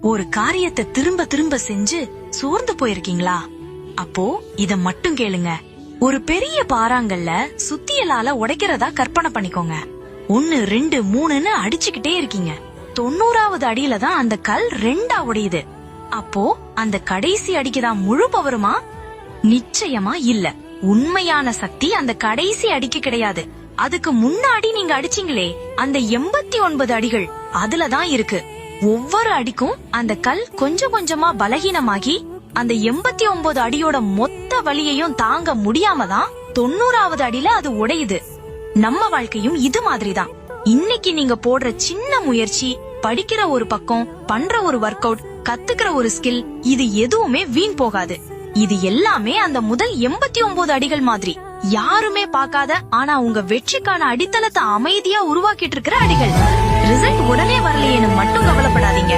ஒரு காரியத்தை திரும்ப திரும்ப செஞ்சு சோர்ந்து போயிருக்கீங்களா? அப்போ இத மட்டும் கேளுங்க. ஒரு பெரிய பாறாங்கல்ல சுத்தியலால உடைக்கிறதா கற்பனை பண்ணிக்கோங்க. 1 2 3ன்னு அடிச்சுக்கிட்டே இருக்கீங்க. 90வது அடியில தான் அந்த கல் 2ஆ உடையுது. அப்போ அந்த கடைசி அடிக்குதான் முழு பவருமா? நிச்சயமா இல்ல. உண்மையான சக்தி அந்த கடைசி அடிக்கு கிடையாது. அதுக்கு முன்னாடி நீங்க அடிச்சீங்களே அந்த 89 அடிகள், அதுலதான் இருக்கு. ஒவ்வொரு அடிக்கும் அந்த கல் கொஞ்சம் கொஞ்சமா பலகீனமாகி அந்த 89 அடியோட மொத்த வலியையும் தாங்க முடியாம தான் 90வது அடியில அது உடையுது. நம்ம வாழ்க்கையும் இது மாதிரிதான். இன்னைக்கு நீங்க போடுற சின்ன முயற்சி, படிக்கிற ஒரு பக்கம், பண்ற ஒரு ஒர்க் அவுட், கத்துக்கிற ஒரு ஸ்கில், இது எதுவுமே வீண் போகாது. இது எல்லாமே அந்த முதல் 89 அடிகள் மாதிரி. யாருமே பார்க்காத ஆனா உங்க வெற்றிக்கான அடித்தளத்தை அமைதியா உருவாக்கிட்டு இருக்கிற அடிகள். ரிசல்ட் உடனே வரலையேன்னு மட்டும் கவலைப்படாதீங்க.